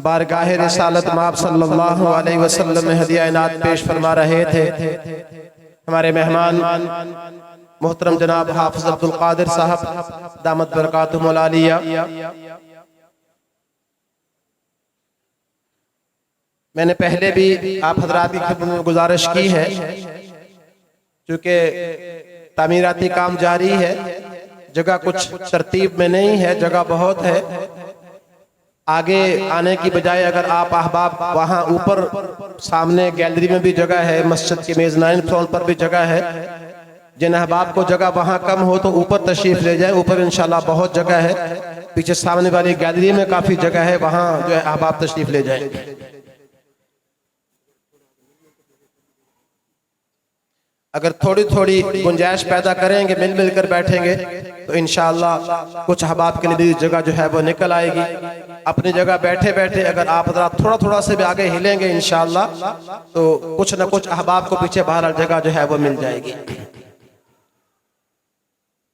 بارگاہ رسالت مآب صلی اللہ علیہ وسلم میں ہدیہ عنایت پیش فرما رہے تھے۔ ہمارے مہمان محترم جناب حافظ عبدالقادر صاحب دامت برکاتہم العالیہ، میں نے پہلے بھی آپ حضرات کی خدمت میں گزارش کی ہے، چونکہ تعمیراتی کام جاری ہے، جگہ کچھ ترتیب میں نہیں ہے، جگہ بہت ہے، آگے آنے کی بجائے اگر آپ احباب وہاں اوپر سامنے گیلری میں بھی جگہ ہے، مسجد کے میزنائن فلور پر بھی جگہ ہے، جن احباب کو جگہ وہاں کم ہو تو اوپر تشریف لے جائیں، اوپر انشاءاللہ بہت جگہ ہے، پیچھے سامنے والی گیلری میں کافی جگہ ہے، وہاں جو ہے احباب تشریف لے جائیں۔ اگر تھوڑی تھوڑی گنجائش پیدا کریں گے، مل کر بیٹھیں گے تو انشاءاللہ کچھ احباب کے لیے جگہ جو ہے وہ نکل آئے گی۔ اپنی جگہ بیٹھے بیٹھے اگر آپ تھوڑا تھوڑا سے بھی آگے ہلیں گے انشاءاللہ تو کچھ نہ کچھ احباب کو پیچھے باہر جگہ جو ہے وہ مل جائے گی۔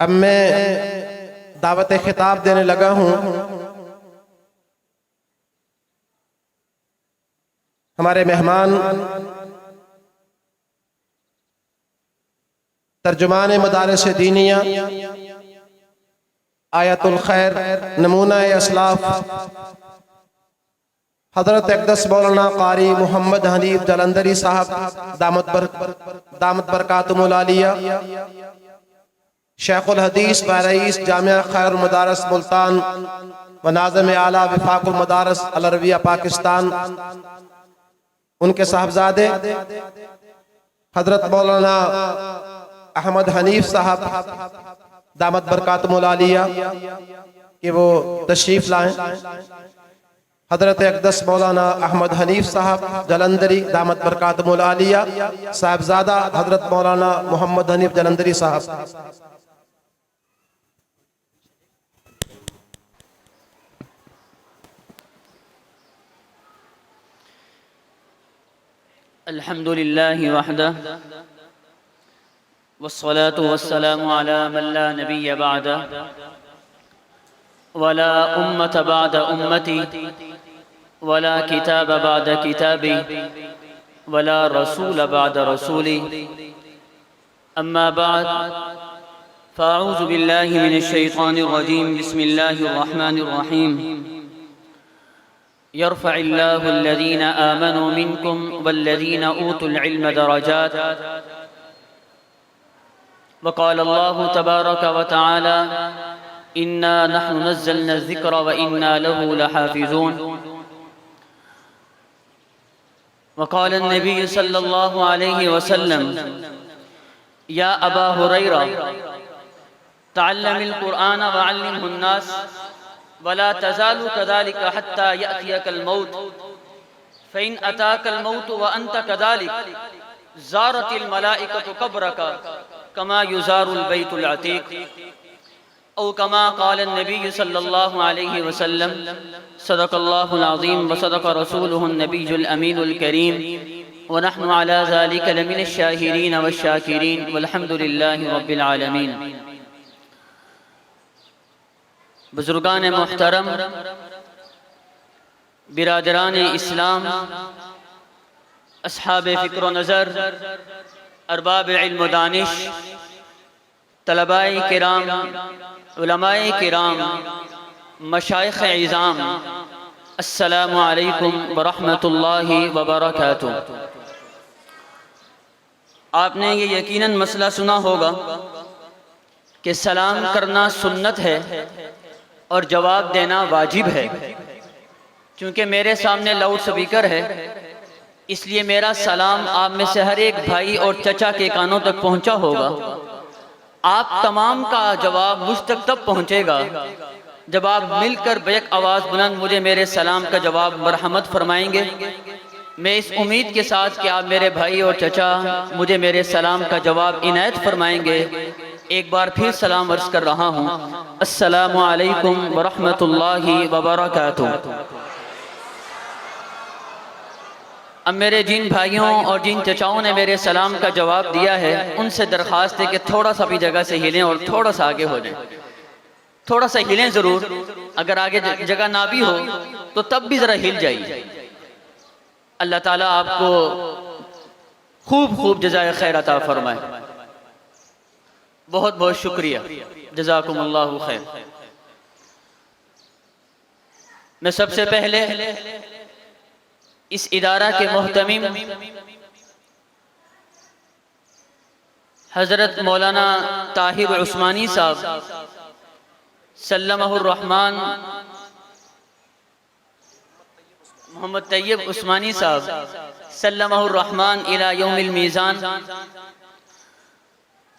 اب میں دعوت خطاب دینے لگا ہوں۔ ہمارے مہمان ترجمان مدارس دینیہ، آیت الخیر، نمونہ اسلاف، حضرت اقدس مولانا قاری محمد حنیف جلندری صاحب دامت برکاتہم العالیہ، شیخ الحدیث و رئیس جامعہ خیر المدارس ملتان و ناظم اعلیٰ وفاق المدارس العربیہ پاکستان، ان کے صاحبزادے حضرت مولانا احمد حنیف صاحب دامت برکاتہم العالیہ کہ وہ تشریف لائیں۔ حضرت اقدس مولانا احمد حنیف صاحب جلندری دامت برکاتہم العالیہ، صاحبزادہ حضرت مولانا محمد حنیف جلندری صاحب۔ الحمدللہ وحدہ والصلاة والسلام على من لا نبی بعدہ ولا امة بعد امتی ولا کتاب بعد کتابی ولا رسول بعد رسولی، اما بعد فاعوذ باللہ من الشیطان الرجیم، بسم اللہ الرحمن الرحیم، يرفع الله الذين آمنوا منكم والذين أوتوا العلم درجات، وقال الله تبارك وتعالى إنا نحن نزلنا الذكر وإنا له لحافظون، وقال النبي صلى الله عليه وسلم يا أبا هريرة تعلم القرآن وعلمه الناس ولا تزال كذلك حتى يأتيك الموت، فإن أتاك الموت وأنت كذلك زارت الملائكة قبرك كما يزار البيت العتيق، أو كما قال النبي صلى الله عليه وسلم صدق الله العظيم وصدق رسوله النبي الأمين الكريم، ونحن على ذلك لمن الشاهدين والشاكرين والحمد لله رب العالمين۔ بزرگان محترم، برادران اسلام، اصحاب فکر و نظر، ارباب علم و دانش، طلباء کرام، علماء کرام، مشائخ عظام، السلام علیکم ورحمۃ اللہ وبرکاتہ۔ آپ نے یہ یقیناً مسئلہ سنا ہوگا کہ سلام کرنا سنت ہے اور جواب دینا واجب ہے۔ چونکہ میرے سامنے لاؤڈ سپیکر ہے، اس لیے میرا سلام آپ میں سے ہر ایک بھائی اور چچا کے کانوں تک پہنچا ہوگا۔ آپ تمام کا جواب مجھ تک تب پہنچے گا جب آپ مل کر بیک آواز بلند مجھے میرے سلام کا جواب مرحمت فرمائیں گے۔ میں اس امید کے ساتھ کہ آپ میرے بھائی اور چچا مجھے میرے سلام کا جواب عنایت فرمائیں گے، ایک بار پھر سلام عرض کر رہا ہوں، السلام علیکم ورحمۃ اللہ وبرکاتہ۔ اب میرے جن بھائیوں اور جن چچاؤں نے میرے سلام کا جواب دیا ہے، ان سے درخواست ہے کہ تھوڑا سا بھی جگہ سے ہلیں اور تھوڑا سا آگے ہو جائیں، تھوڑا سا ہلیں ضرور، اگر آگے جگہ نہ بھی ہو تو تب بھی ذرا ہل جائیے. اللہ تعالیٰ آپ کو خوب خوب جزائے خیر عطا فرمائے. بہت بہت شکریہ. جزاکم اللہ خیر. میں سب سے پہلے اس ادارہ کے محتمم حضرت مولانا طاہر عثمانی صاحب سلمہ الرحمن محمد طیب عثمانی صاحب سلمہ الرحمن الی یوم المیزان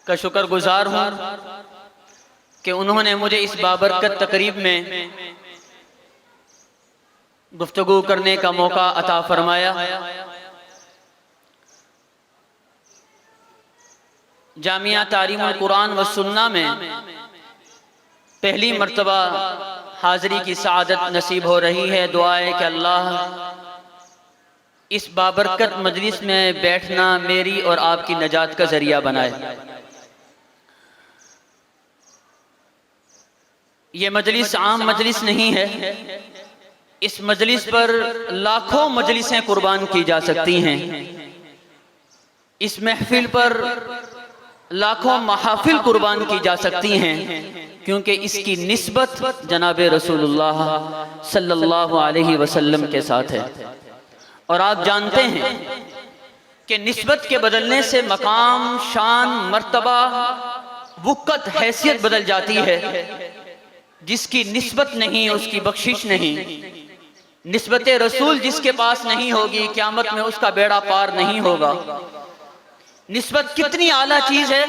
کا شکر گزار ہوں کہ انہوں نے مجھے اس بابرکت تقریب میں گفتگو کرنے کا موقع عطا فرمایا. جامعہ تعلیم القرآن و سنہ میں پہلی مرتبہ حاضری کی سعادت نصیب ہو رہی ہے. دعا ہے کہ اللہ اس بابرکت مجلس میں بیٹھنا میری اور آپ کی نجات کا ذریعہ بنائے. یہ مجلس عام مجلس نہیں ہے. اس مجلس پر لاکھوں مجلسیں قربان کی جا سکتی ہیں. اس محفل پر لاکھوں محافل قربان کی جا سکتی ہیں کیونکہ اس کی نسبت جناب رسول اللہ صلی اللہ علیہ وسلم کے ساتھ ہے. اور آپ جانتے ہیں کہ نسبت کے بدلنے سے مقام، شان، مرتبہ، وقت، حیثیت بدل جاتی ہے. جس کی نسبت نہیں اس کی بخشش نہیں. نسبت رسول جس کے پاس نہیں ہوگی قیامت میں اس کا بیڑا پار نہیں ہوگا. نسبت کتنی اعلیٰ چیز ہے.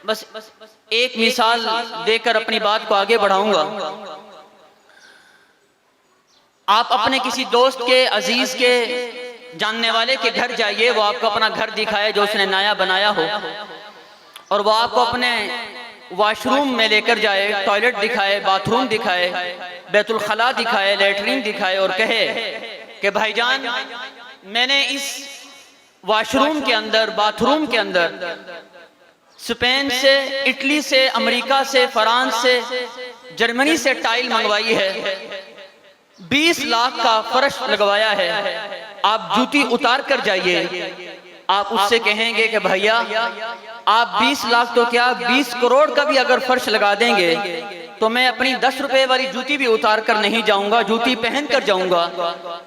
بس ایک مثال دے کر اپنی بات کو آگے بڑھاؤں گا. آپ اپنے کسی دوست کے، عزیز کے، جاننے والے کے گھر جائیے، وہ آپ کو اپنا گھر دکھائے جو اس نے نیا بنایا ہو، اور وہ آپ کو اپنے واش روم میں لے کر جائے، ٹوائلٹ دکھائے، باتھ روم دکھائے، بیت الخلاء دکھائے، لیٹرین دکھائے، اور کہے کہ بھائی جان میں نے اس واش روم کے اندر، باتھ روم کے اندر اسپین سے، اٹلی سے، امریکہ سے، فرانس سے، جرمنی سے ٹائل منگوائی ہے، 20 لاکھ کا فرش لگوایا ہے. آپ جوتی اتار کر جائیے، آپ اس سے کہیں گے کہ بھائیا آپ 20 لاکھ تو کیا 20 کروڑ کا بھی اگر فرش لگا دیں گے تو میں اپنی 10 روپے والی جوتی بھی اتار کر نہیں جاؤں گا، جوتی پہن کر جاؤں گا،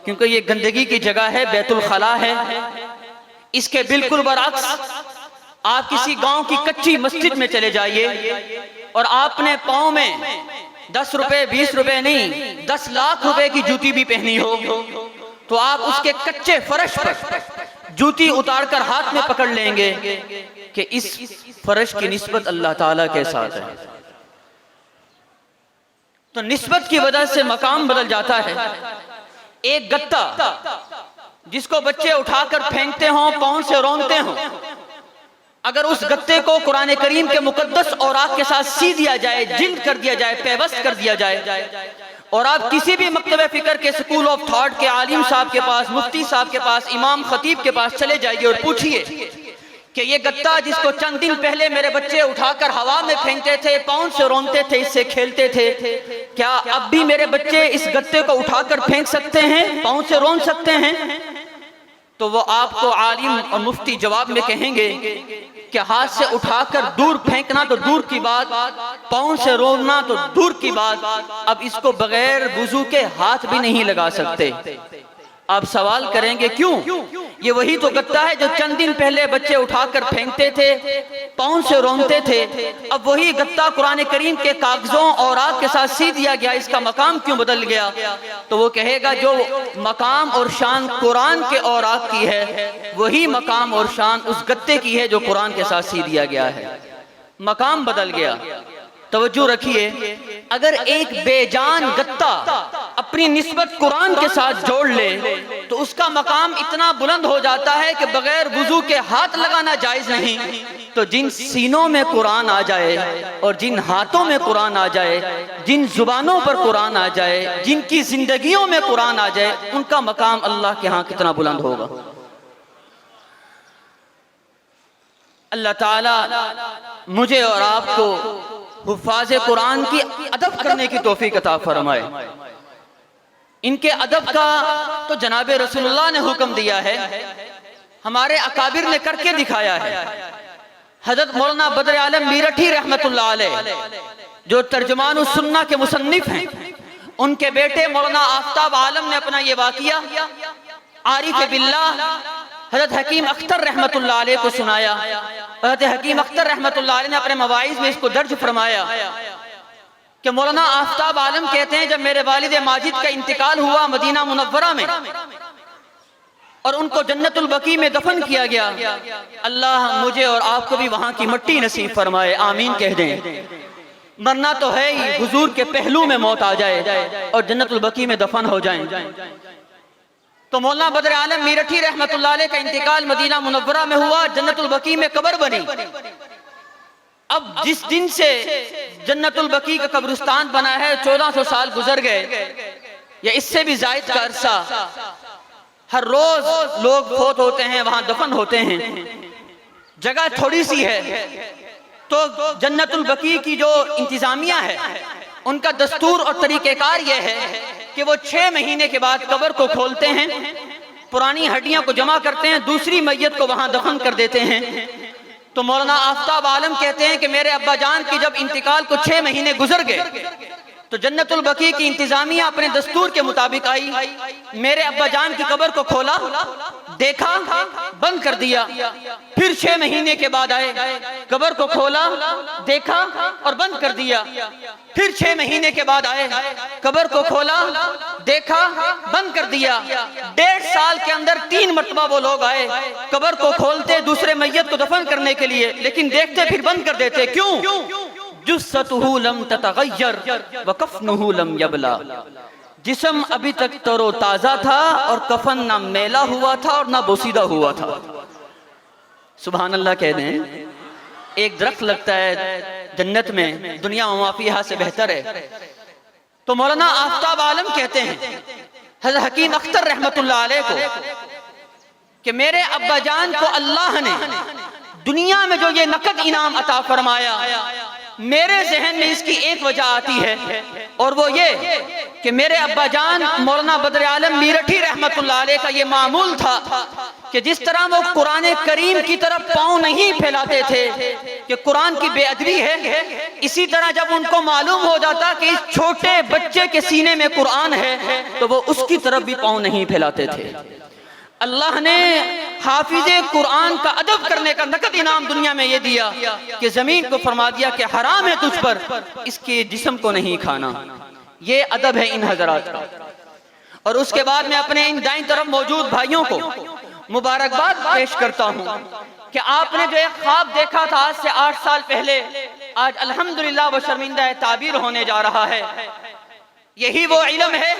کیونکہ یہ گندگی کی جگہ ہے، بیت الخلاء ہے. اس کے بالکل برعکس آپ کسی گاؤں کی کچی مسجد میں چلے جائیے اور آپ نے پاؤں میں 10 روپے 20 روپے نہیں 10 لاکھ روپے کی جوتی بھی پہنی ہو تو آپ اس کے کچے فرش پر جوتی اتار کر ہاتھ میں پکڑ لیں گے کہ اس فرش کی نسبت اللہ تعالیٰ کے ساتھ ہے. تو نسبت کی وجہ سے مقام بدل جاتا ہے. ایک گتا جس کو بچے اٹھا کر پھینکتے ہوں، پاؤں سے رونتے ہوں، اگر اس گتے کو قرآن کریم کے مقدس اوراق کے ساتھ سی دیا جائے، جلد کر دیا جائے، پیوست کر دیا جائے، اور آپ کسی بھی مکتبہ فکر کے، سکول آف تھاٹ کے عالم صاحب کے پاس، مفتی صاحب کے پاس، امام خطیب کے پاس چلے جائیے اور پوچھئے کہ یہ گتا جس کو چند دن پہلے میرے بچے اٹھا کر ہوا میں پھینکتے تھے، پاؤں سے رونتے تھے، اس سے کھیلتے تھے، کیا اب بھی میرے بچے اس گتے کو اٹھا کر پھینک سکتے ہیں، پاؤں سے رون سکتے ہیں؟ تو وہ آپ کو عالم اور مفتی جواب میں کہیں گے کہ ہاتھ سے اٹھا کر دور پھینکنا تو دور کی بات، پاؤں سے روننا تو دور کی بات، اب اس کو بغیر وضو کے ہاتھ بھی نہیں لگا سکتے. آپ سوال کریں گے کیوں؟ یہ وہی تو گتا ہے جو چند دن پہلے بچے اٹھا کر پھینکتے تھے، پاؤں سے رونتے تھے، اب وہی گتا قرآن کریم کے کاغذوں اور آگ کے ساتھ سی دیا گیا، اس کا مقام کیوں بدل گیا؟ تو وہ کہے گا جو مقام اور شان قرآن کے اور آگ کی ہے وہی مقام اور شان اس گتے کی ہے جو قرآن کے ساتھ سی دیا گیا ہے. مقام بدل گیا. توجہ رکھیے، اگر ایک بے جان گتا اپنی نسبت قرآن کے ساتھ جوڑ لے تو اس کا مقام اتنا بلند ہو جاتا ہے کہ بغیر وضو کے ہاتھ لگانا جائز نہیں. تو جن سینوں میں قرآن آ جائے اور جن ہاتھوں میں قرآن آ جائے، جن زبانوں پر قرآن آ جائے، جن کی زندگیوں میں قرآن آ جائے، ان کا مقام اللہ کے ہاں کتنا بلند ہوگا. اللہ تعالیٰ مجھے اور آپ کو حفاظ قرآن کی ادب کرنے کی توفیق عطا فرمائے۔ ان کے ادب کا تو جناب رسول اللہ نے حکم دیا ہے، ہمارے اکابر نے کر کے دکھایا ہے۔ حضرت مولانا بدر عالم میرٹھی رحمت اللہ علیہ جو ترجمان السنہ کے مصنف ہیں، ان کے بیٹے مولانا آفتاب عالم نے اپنا یہ واقعہ عارف باللہ حضرت حکیم اختر رحمت اللہ علیہ کو سنایا۔ حضرت حکیم اختر رحمت اللہ علیہ نے اپنے مواعظ میں اس کو درج فرمایا کہ مولانا آفتاب عالم کہتے ہیں جب میرے والد ماجد کا انتقال ہوا مدینہ منورہ میں اور ان کو جنت البقیع میں دفن کیا گیا، اللہ مجھے اور آپ کو بھی وہاں کی مٹی نصیب فرمائے، آمین کہہ دیں۔ مرنا تو ہے ہی، حضور کے پہلو میں موت آ جائے اور جنت البقیع میں دفن ہو جائیں۔ تو مولانا بدر عالم میرٹھی رحمت اللہ علیہ کا انتقال مدینہ منورہ میں ہوا، جنت البقیع میں قبر بنی۔ اب جس دن سے جنت البقیع کا قبرستان بنا ہے 1400 سال گزر گئے یا اس سے بھی زائد کا عرصہ، ہر روز لوگ فوت ہوتے ہیں، وہاں دفن ہوتے ہیں، جگہ تھوڑی سی ہے۔ تو جنت البقیع کی جو انتظامیہ ہے ان کا دستور اور طریقہ کار یہ ہے کہ وہ 6 مہینے کے بعد قبر کو کھولتے ہیں، پرانی ہڈیاں کو جمع کرتے ہیں، دوسری میت کو وہاں دفن کر دیتے ہیں۔ تو مولانا آفتاب عالم کہتے ہیں کہ میرے ابا جان کی جب انتقال کو 6 مہینے گزر گئے تو جنت البقیع کی انتظامیہ اپنے دستور کے مطابق آئی، میرے ابا جان کی قبر کو کھولا، دیکھا، بند کر دیا۔ پھر 6 مہینے کے بعد آئے، قبر کو کھولا، دیکھا اور بند کر دیا۔ پھر 6 مہینے کے بعد آئے، قبر کو کھولا، دیکھا، بند کر دیا۔ 1.5 سال کے اندر 3 مرتبہ وہ لوگ آئے، قبر کو کھولتے دوسرے میت کو دفن کرنے کے لیے، لیکن دیکھتے پھر بند کر دیتے۔ کیوں؟ جثتہ لم تتغیر وکفنہ لم یبلا، جسم ابھی تک تر و تازہ تھا اور کفن نہ میلا ہوا تھا اور نہ بوسیدہ ہوا تھا۔ سبحان اللہ کہہ دیں۔ ایک درخت لگتا ہے جنت میں، دنیا و ما فیہا سے بہتر ہے۔ تو مولانا آفتاب عالم کہتے ہیں حضرت حکیم اختر رحمت اللہ علیہ کو کہ میرے ابا جان کو اللہ نے دنیا میں جو یہ نقد انعام عطا فرمایا، میرے ذہن میں اس کی ایک وجہ آتی ہے اور وہ یہ کہ میرے ابا جان مولانا بدر عالم میرٹھی رحمت اللہ علیہ کا یہ معمول تھا کہ جس طرح وہ قرآن کریم کی طرف پاؤں نہیں پھیلاتے تھے کہ قرآن کی بے ادبی ہے، اسی طرح جب ان کو معلوم ہو جاتا کہ اس چھوٹے بچے کے سینے میں قرآن ہے تو وہ اس کی طرف بھی پاؤں نہیں پھیلاتے تھے۔ اللہ نے حافظ قرآن کا ادب کرنے کا نقد انعام دنیا میں یہ دیا کہ زمین کو فرما دیا کہ حرام ہے تجھ پر اس کے جسم کو نہیں کھانا۔ یہ ادب ہے ان حضرات کا۔ اور اس کے بعد میں اپنے ان دائیں طرف موجود بھائیوں کو مبارکباد پیش کرتا ہوں کہ آپ نے جو ایک خواب دیکھا تھا آج سے 8 سال پہلے، آج الحمدللہ وہ شرمندہ تعبیر ہونے جا رہا ہے۔ یہی وہ علم ہے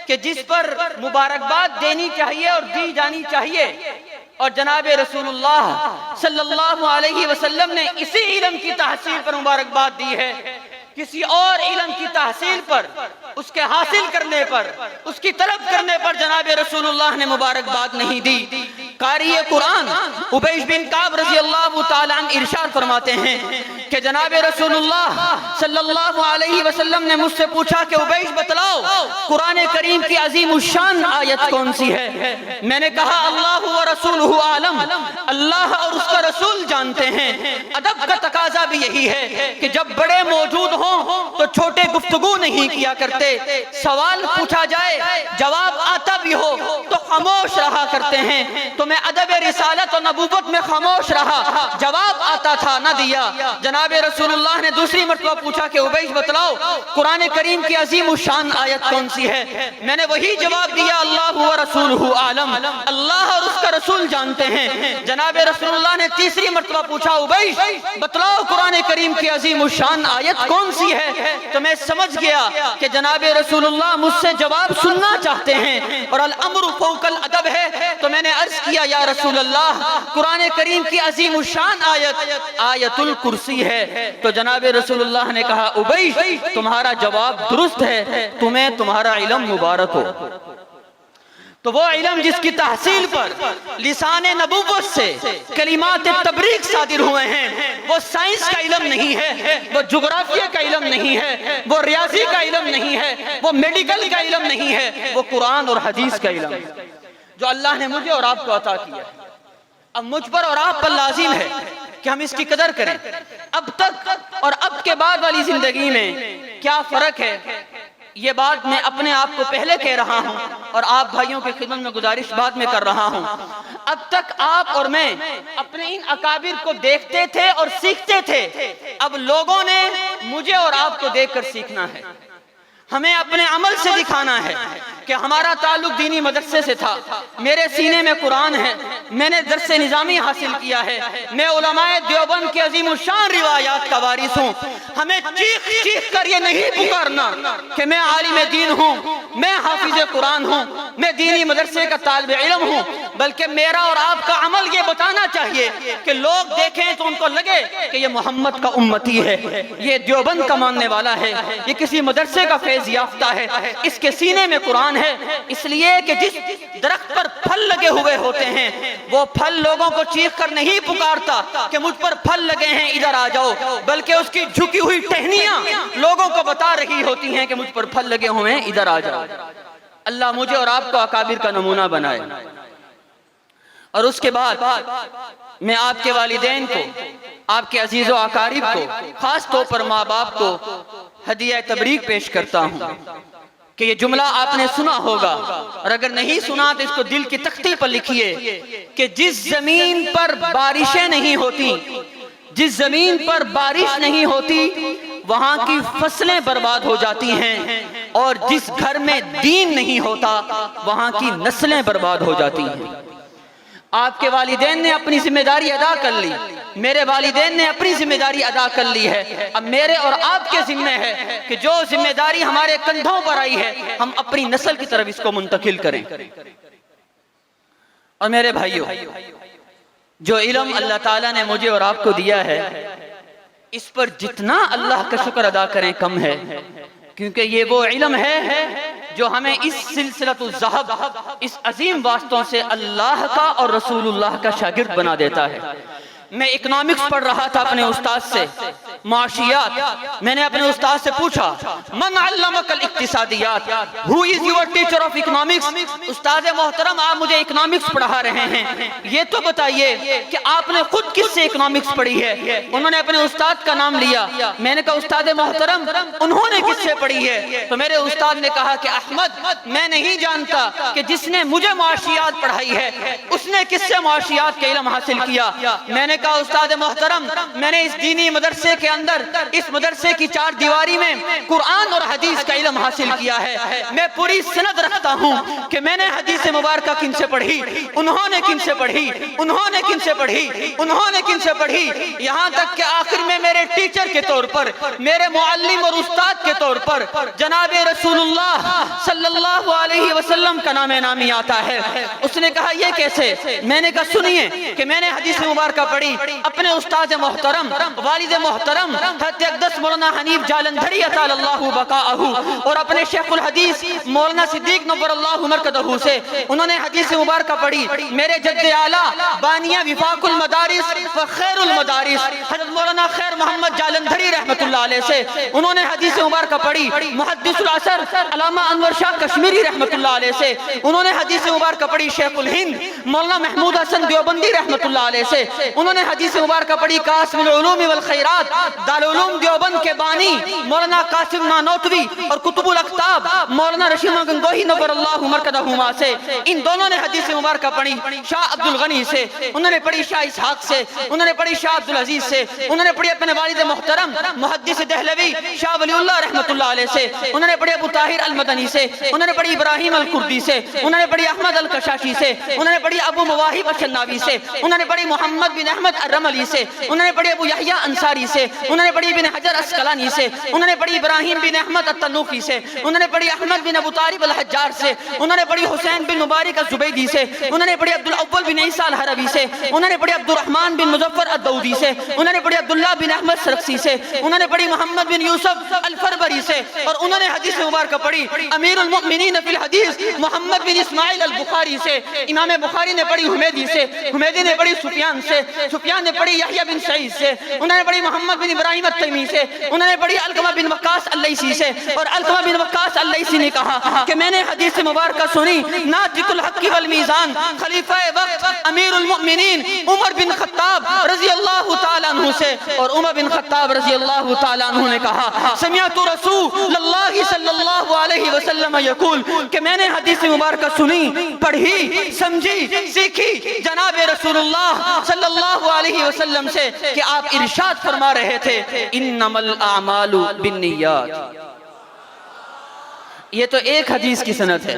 کہ جس پر مبارکباد دینی چاہیے اور دی جانی چاہیے، اور جناب رسول اللہ صلی اللہ علیہ وسلم نے اسی علم کی تحصیل پر مبارکباد دی ہے۔ کسی اور علم کی تحصیل پر، اس کے حاصل کرنے پر، اس کی طلب کرنے پر جناب رسول اللہ نے مبارکباد نہیں دی۔ قاری قرآن عبیش بن کعب رضی اللہ تعالیٰ عنہ ارشاد فرماتے ہیں کہ جناب رسول اللہ صلی اللہ علیہ وسلم نے مجھ سے پوچھا کہ عبیش بتلاؤ قرآن کریم کی عظیم الشان آیت کون سی ہے؟ میں نے کہا اللہ و رسولہ عالم، اللہ اور اس کا رسول جانتے ہیں۔ ادب کا تقاضا بھی یہی ہے کہ جب بڑے موجود ہوں تو چھوٹے گفتگو نہیں کیا کرتے، سوال پوچھا جائے جواب آتا بھی ہو تو خاموش رہا کرتے ہیں۔ تو میں ادب رسالت و نبوت میں خاموش رہا، جواب آتا تھا نہ دیا۔ جناب رسول اللہ نے دوسری مرتبہ پوچھا کہ عبیش بتلاؤ قرآن کریم کی عظیم الشان آیت کون سی ہے؟ میں نے وہی جواب دیا اللہ و رسولہ عالم، اللہ اور اس کا رسول جانتے ہیں۔ جناب رسول اللہ نے تیسری مرتبہ پوچھا عبیش بتلاؤ قرآن کریم کی عظیم الشان آیت کون سی ہے؟ تو میں سمجھ گیا کہ جناب رسول اللہ مجھ سے جواب سننا چاہتے ہیں اور الامر فوق الادب ہے۔ تو میں نے عرض کیا یا رسول اللہ قرآن کریم کی عظیم الشان آیت آیت الکرسی ہے۔ تو جناب رسول اللہ نے کہا عبیش تمہارا جواب درست ہے، تمہیں تمہارا علم مبارک ہو۔ تو وہ علم جس کی تحصیل پر لسان نبوت سے کلمات تبریک صادر ہوئے ہیں، وہ سائنس کا علم نہیں ہے، وہ جغرافیہ کا علم نہیں ہے، وہ ریاضی کا علم نہیں ہے، وہ میڈیکل کا علم نہیں ہے، وہ قرآن اور حدیث کا علم ہے جو اللہ نے مجھے اور آپ کو عطا کیا ہے۔ اب مجھ پر اور آپ پر لازم ہے کہ ہم اس کی قدر کریں۔ اب تک اور اب کے بعد والی زندگی میں کیا فرق ہے، یہ بات میں اپنے آپ کو پہلے کہہ رہا ہوں اور آپ بھائیوں کی خدمت میں گزارش بعد میں کر رہا ہوں۔ اب تک آپ اور میں اپنے ان اکابر کو دیکھتے تھے اور سیکھتے تھے، اب لوگوں نے مجھے اور آپ کو دیکھ کر سیکھنا ہے۔ ہمیں اپنے عمل سے دکھانا ہے کہ ہمارا تعلق دینی مدرسے سے تھا، میرے سینے میں قرآن ہے، میں نے درس نظامی حاصل کیا ہے، میں علماء دیوبند کے عظیم الشان روایات کا وارث ہوں۔ ہمیں چیخ چیخ کر یہ نہیں پکارنا کہ میں عالم دین ہوں، میں حافظ قرآن ہوں، میں دینی مدرسے کا طالب علم ہوں، بلکہ میرا اور آپ کا عمل یہ بتانا چاہیے کہ لوگ دیکھیں تو ان کو لگے کہ یہ محمد کا امتی ہے، یہ دیوبند کا ماننے والا ہے، یہ کسی مدرسے کا فیض یافتہ ہے، اس کے سینے میں قرآن ہے۔ اس لیے کہ جس درخت پر پھل لگے ہوئے ہوتے ہیں وہ پھل لوگوں کو چیخ کر نہیں پکارتا کہ مجھ پر پھل لگے ہیں ادھر آ جاؤ، بلکہ اس کی جھکی ہوئی ٹہنیاں لوگوں کو بتا رہی ہوتی ہیں کہ مجھ پر پھل لگے ہوئے ہیں ادھر آ جاؤ۔ اللہ مجھے اور آپ کو اکابر کا نمونہ بنائے۔ اور اس کے بعد میں آپ کے والدین کو، آپ کے عزیز و اقارب کو، خاص طور پر ماں باپ کو ہدیہ تبریک پیش کرتا ہوں کہ یہ جملہ آپ نے سنا ہوگا، اور اگر نہیں سنا تو اس کو دل کی تختی پر لکھیے کہ جس زمین پر بارشیں نہیں ہوتی، جس زمین پر بارش نہیں ہوتی وہاں کی فصلیں برباد ہو جاتی ہیں، اور جس گھر میں دین نہیں ہوتا وہاں کی نسلیں برباد ہو جاتی ہیں۔ آپ کے والدین نے اپنی ذمہ داری ادا کر لی، میرے والدین نے اپنی ذمہ داری ادا کر لی ہے، اب میرے اور آپ کے ذمہ ہے کہ جو ذمہ داری ہمارے کندھوں پر آئی ہے ہم اپنی نسل کی طرف اس کو منتقل کریں۔ اور میرے بھائیوں، جو علم اللہ تعالیٰ نے مجھے اور آپ کو دیا ہے اس پر جتنا اللہ کا شکر ادا کریں کم ہے، کیونکہ یہ وہ علم ہے جو ہمیں اس سلسلۃ الذہب، اس عظیم واسطوں سے اللہ کا اور رسول اللہ کا شاگرد بنا دیتا ہے۔ میں اکنامکس پڑھ رہا تھا اپنے استاد سے، معاشیات۔ میں نے اپنے استاد سے پوچھا من علمک الاقتصادیات، who is your teacher of economics؟ استاد محترم آپ مجھے اکنامکس پڑھا رہے ہیں، یہ تو بتائیے کہ آپ نے خود کس سے اکنامکس پڑھی ہے؟ انہوں نے اپنے استاد کا نام لیا۔ میں نے کہا استاد محترم انہوں نے کس سے پڑھی ہے؟ تو میرے استاد نے کہا کہ احمد میں نہیں جانتا کہ جس نے مجھے معاشیات پڑھائی ہے اس نے کس سے معاشیات کے علم حاصل کیا۔ میں نے کہا استاد محترم میں نے اس دینی مدرسے کے اندر، اس مدرسے کی چار دیواری میں قرآن اور حدیث کا علم حاصل کیا ہے۔ میں پوری سند رکھتا ہوں کہ میں نے حدیث مبارکہ کن سے پڑھی، انہوں نے کن سے پڑھی، انہوں نے کن سے پڑھی، انہوں نے کن سے پڑھی، یہاں تک کہ آخر میں میرے ٹیچر کے طور پر، میرے معلم اور استاد کے طور پر جناب رسول اللہ صلی اللہ علیہ وسلم کا نام نامی آتا ہے۔ اس نے کہا یہ کیسے؟ میں نے کہا سنیے کہ میں نے حدیث مبارکہ پڑھی اپنے استاد محترم، والد محترم حضرت اقدس مولانا حنیف جالندھری اطال اللہ بقاءہ اور اپنے شیخ الحدیث مولانا صدیق نور اللہ مرکزہ سے، انہوں نے حدیث مبارکہ پڑھی۔ میرے جد اعلیٰ بانیہ وفاق المدارس و خیر المدارس حضرت مولانا خیر محمد جالندھری رحمت اللہ علیہ سے، انہوں نے حدیث مبارکہ پڑھی۔ محدث العصر علامہ انور شاہ کشمیری رحمت اللہ علیہ سے، انہوں نے حدیث مبارکہ پڑھی۔ شیخ الہند مولانا محمود حسن دیوبندی رحمت اللہ علیہ سے، انہوں نے حدیث مبارکہ پڑھی۔ قاسم العلوم والخیرات دارالعلوم دیوبند کے بانی مولانا قاسم نانوتوی اور قطب الاقطاب مولانا رشید گنگوہی نور اللہ مرکزہ سے، ان دونوں نے حدیث مبارکہ پڑھی۔ شاہ عبد الغنی سے انہوں نے پڑھی، شاہ اسحاق سے انہوں نے پڑھی، شاہ عبدالعزیز سے انہوں نے پڑھی، اپنے والد محترم محدث دہلوی شاہ ولی اللہ رحمت اللہ علیہ سے انہوں نے پڑھی، ابو طاہر المدنی سے انہوں نے پڑھی، ابراہیم الکردی سے انہوں نے پڑھی، احمد الکشاشی سے انہوں نے پڑھی، ابو مواہب الشناوی سے انہوں نے پڑھی، محمد بن احمد احمد الرملی سے، انہوں نے پڑھی ابو یحییٰ انصاری سے، انہوں نے پڑھی ابن حجر اسقلانی سے، انہوں نے پڑھی ابراہیم بن احمد التنوخی سے، انہوں نے پڑھی احمد بن ابو طالب الحجار سے، انہوں نے پڑھی حسین بن مبارک الزبیدی سے، انہوں نے پڑھی عبدالاول بن عیسیٰ الحربی سے، انہوں نے پڑھی عبدالرحمن بن مظفر الدودی سے، انہوں نے پڑھی عبداللہ بن احمد سرخسی سے، انہوں نے پڑھی محمد بن یوسف الفربری سے، اور انہوں نے حدیث مبارکہ پڑھی امیر المؤمنین فی الحدیث محمد بن اسماعیل البخاری سے، امام بخاری نے پڑھی حمیدی سے، حمیدی نے پڑھی سفیان سے، سفیان نے پڑھی یحییٰ بن سعید سے، انہوں نے پڑھی محمد بن ابراہیم التیمی سے، انہوں نے پڑھی علقمہ بن وقاص اللیثی سے، اور علقمہ بن وقاص اللیثی نے کہا کہ میں نے حدیث مبارکہ سنی ناطق الحق والمیزان خلیفہ وقت امیر المؤمنین عمر بن خطاب رضی اللہ تعالیٰ عنہ سے، اور عمر بن خطاب رضی اللہ تعالیٰ عنہ نے کہا سمعت رسول اللہ صلی اللہ علیہ وسلم یقول کہ میں نے حدیث مبارکہ سنی، پڑھی، سمجھی، سیکھی جناب رسول اللہ صلی اللہ علیہ وسلم سے کہ آپ ارشاد فرما رہے تھے انما الاعمال بالنیات۔ یہ تو ایک حدیث کی سند ہے،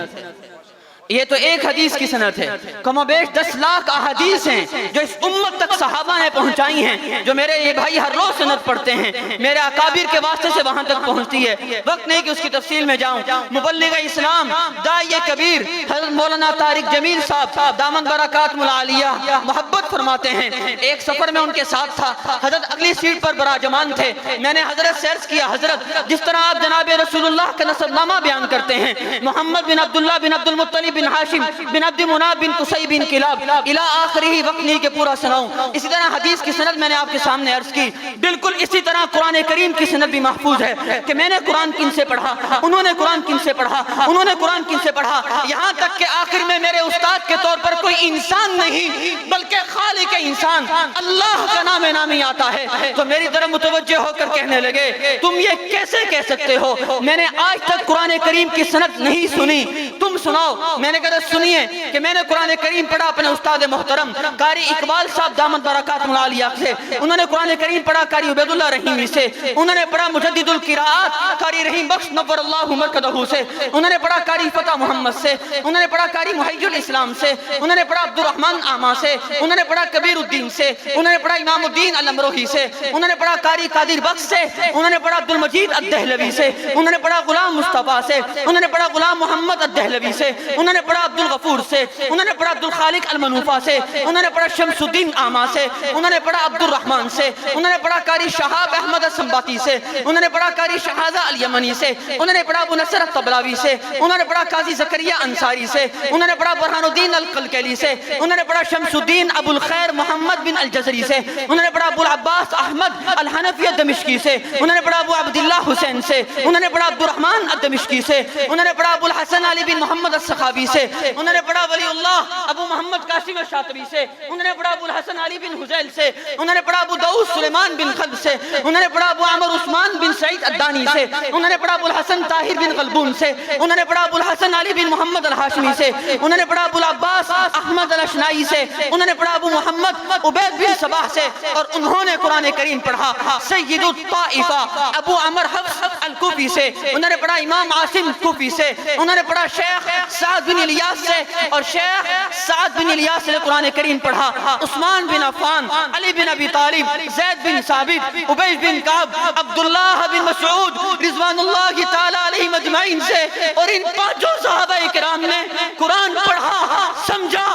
یہ تو ایک حدیث کی سند ہے، کم و بیش 10 لاکھ احادیث ہیں جو اس امت تک صحابہ نے پہنچائی ہیں، جو میرے یہ بھائی ہر روز سند پڑھتے ہیں، میرے اکابر کے واسطے سے وہاں تک پہنچتی ہے۔ وقت نہیں کہ اس کی تفصیل میں جاؤں۔ مبلغ اسلام داعی کبیر حضرت مولانا طارق جمیل صاحب دامن برکات العالیہ محبت فرماتے ہیں، ایک سفر میں ان کے ساتھ تھا، حضرت اگلی سیٹ پر براجمان تھے، میں نے حضرت سے عرض کیا حضرت جس طرح آپ جناب رسول اللہ کا نسب نامہ بیان کرتے ہیں، محمد بن عبداللہ بن عبد المطلب بن ہاشم بن عبد مناف بن قصی بن کلاب الى آخری وقت نہیں کہ پورا سناؤں، اسی طرح حدیث کی سند میں نے آپ کے سامنے عرض کی، بالکل اسی طرح قرآن کریم کی سند بھی محفوظ ہے کہ میں نے قرآن کن سے پڑھا، انہوں نے قرآن کن سے پڑھا، انہوں نے قرآن کن سے پڑھا، یہاں تک کہ آخر میں میرے استاد کے طور پر کوئی انسان نہیں بلکہ خالق انسان اللہ کا نام نامی آتا ہے، تو میری طرف متوجہ ہو کر کہنے لگے تم یہ کیسے کہہ سکتے ہو، میں نے آج تک قرآن کریم کی سند نہیں سنی، تم سناؤ۔ میں نے کہا سنیے کہ میں نے قرآن کریم پڑھا اپنے استاد محترم قاری اقبال صاحب دامت برکات العالیہ سے، انہوں نے قرآن کریم پڑھا قاری عبید اللہ رحیمی سے، انہوں نے پڑھا مجدد القراءات قاری رحیم بخش نور اللہ مرکدہ سے، انہوں نے پڑھا قاری فتح محمد سے، انہوں نے پڑھا قاری محی الاسلام سے، انہوں نے پڑھا عبدالرحمن آما سے، انہوں نے پڑھا کبیر الدین سے، انہوں نے پڑھا امام الدین الامروہی سے، انہوں نے پڑھا قاری قادر بخش سے، انہوں نے پڑھا عبدالمجید الدہلوی سے، انہوں نے پڑھا غلام مصطفیٰ سے، انہوں نے پڑھا غلام محمد الدہلوی سے، انہوں نے پڑھا عبدالغفور سے، انہوں نے پڑھا عبدالخالق المنوفہ سے، انہوں نے پڑھا شمس الدین آما سے، انہوں نے پڑھا عبدالرحمن سے، انہوں نے پڑھا قاری شہاب احمد السنباطی سے، انہوں نے پڑھا قاری شہازہ الیمنی سے، انہوں نے پڑھا ابو نصر الطبلاوی سے، انہوں نے پڑھا قاضی زکریا انصاری سے، انہوں نے پڑھا برہان الدین القلقلی سے، انہوں نے پڑھا شمس الدین ابو الخیر محمد بن الجزری سے، انہوں نے پڑھا ابو العباس احمد الحنفی الدمشقی سے، انہوں نے پڑھا ابو عبداللہ حسین سے، انہوں نے پڑھا عبدالرحمن الدمشقی سے، انہوں نے پڑھا ابو الحسن علی بن محمد السخاوی سے، انہوں نے پڑھا ولی اللہ ابو محمد قاسم الشاطبی سے، انہوں نے پڑھا ابو الحسن علی بن حزیل سے، انہوں نے پڑھا ابو داؤد سلیمان بن خلد سے، انہوں نے پڑھا ابو عمر عثمان بن سعید الدانی سے، انہوں نے پڑھا ابو الحسن طاہر بن غلبون سے، انہوں نے پڑھا ابو الحسن علی بن محمد الحاشمی سے، انہوں نے پڑھا ابو العباس احمد الاشنائی سے، انہوں نے پڑھا ابو محمد عبید بن صباح سے، اور انہوں نے قرآن کریم پڑھا سید الطائفہ ابو عمر حفص الکوفی سے، انہوں نے پڑھا امام عاصم کوفی سے، انہوں نے پڑھا شیخ سعد بن الیاس سے، اور شیخ سعد بن الیاس نے قرآن کریم پڑھا عثمان بن عفان، علی بن ابی طالب، زید بن ثابت، عبید بن کعب، عبداللہ بن مسعود رضوان اللہ تعالی علیہ مجمعین سے، اور ان 5 صحابہ کرام نے قرآن پڑھا، سمجھا،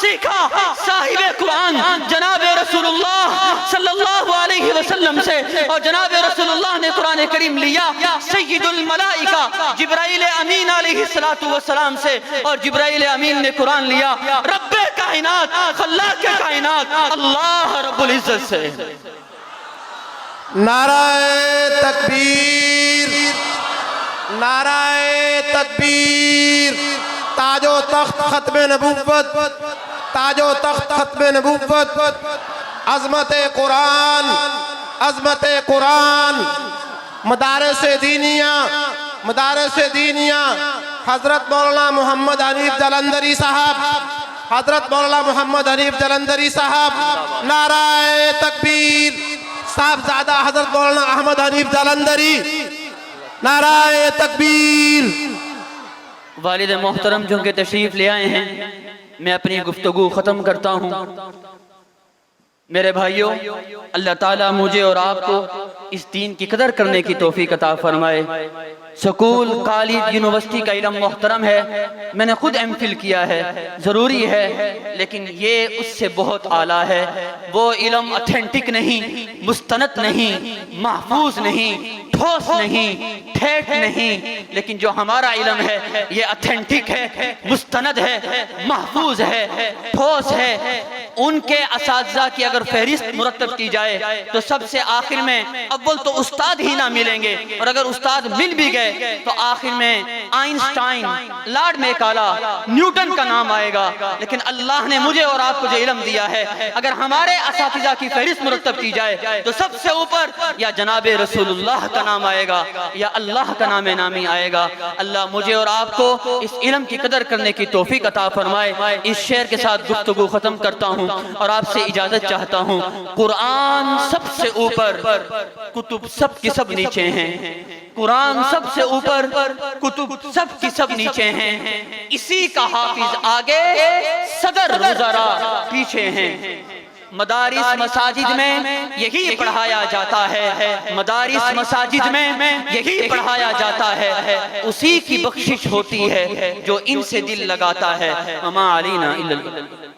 سیکھا، صاحب قرآن جناب رسول اللہ صلی اللہ علیہ وسلم سے، اور جناب رسول اللہ نے قرآن کریم لیا سید الملائکہ جبرائیل امین علیہ السلام سے، اور جبرائیل امین نے قرآن لیا رب کائنات خلاق کائنات اللہ رب العزت سے۔ نعرہ تکبیر، نعرہ تکبیر، تاج و تخت ختم نبوت، تاج و تخت ختم نبوت، عظمت قرآن، عظمت قرآن، مدارس دینیہ، مدارس دینیہ، حضرت مولانا محمد حنیف جلندری صاحب، حضرت مولانا محمد حنیف جلندری صاحب، نعرہ تکبیر، صاحبزادہ حضرت مولانا احمد حنیف جلندری، نعرہ تکبیر۔ والد محترم جو کہ تشریف لے آئے ہیں، میں اپنی گفتگو ختم کرتا ہوں۔ میرے بھائیوں، اللہ تعالیٰ مجھے اور آپ کو اس دین کی قدر کرنے کی توفیق عطا فرمائے۔ سکول، کالج، یونیورسٹی کا علم محترم ہے، میں نے خود ایم فل کیا ہے، ضروری ہے، لیکن یہ اس سے بہت اعلیٰ ہے۔ وہ علم اتھینٹک نہیں، مستند نہیں، محفوظ نہیں، ٹھوس نہیں، ٹھیٹ نہیں، لیکن جو ہمارا علم ہے یہ اتھینٹک ہے، مستند ہے، محفوظ ہے، ٹھوس ہے۔ ان کے اساتذہ کی اگر فہرست مرتب کی جائے تو سب سے آخر میں اول تو استاد ہی نہ ملیں گے، اور اگر استاد مل بھی گئے تو آخر میں آئنسٹائن، لارڈ میکالا، نیوٹن کا نام آئے گا۔ لیکن اللہ نے مجھے اور آپ کو جو علم دیا ہے، اگر ہمارے اساتذہ کی فہرست مرتب کی جائے تو سب سے اوپر یا جناب رسول اللہ کا نام آئے گا یا اللہ کا نام نامی آئے گا۔ اللہ مجھے اور آپ کو اس علم کی قدر کرنے کی توفیق عطا فرمائے۔ اس شعر کے ساتھ گفتگو ختم کرتا ہوں اور آپ سے اجازت چاہتا ہوں۔ قرآن سب سے اوپر، کتب سب کی سب نیچے ہیں۔ قرآن سب سے اوپر، کتب سب کی سب نیچے ہیں۔ اسی کا حافظ آگے، صدر وزراء پیچھے ہیں۔ مدارس مساجد میں یہی پڑھایا جاتا ہے، مدارس مساجد میں یہی پڑھایا جاتا ہے۔ اسی کی بخشش ہوتی ہے جو ان سے دل لگاتا ہے۔ وما علینا الا البلاغ۔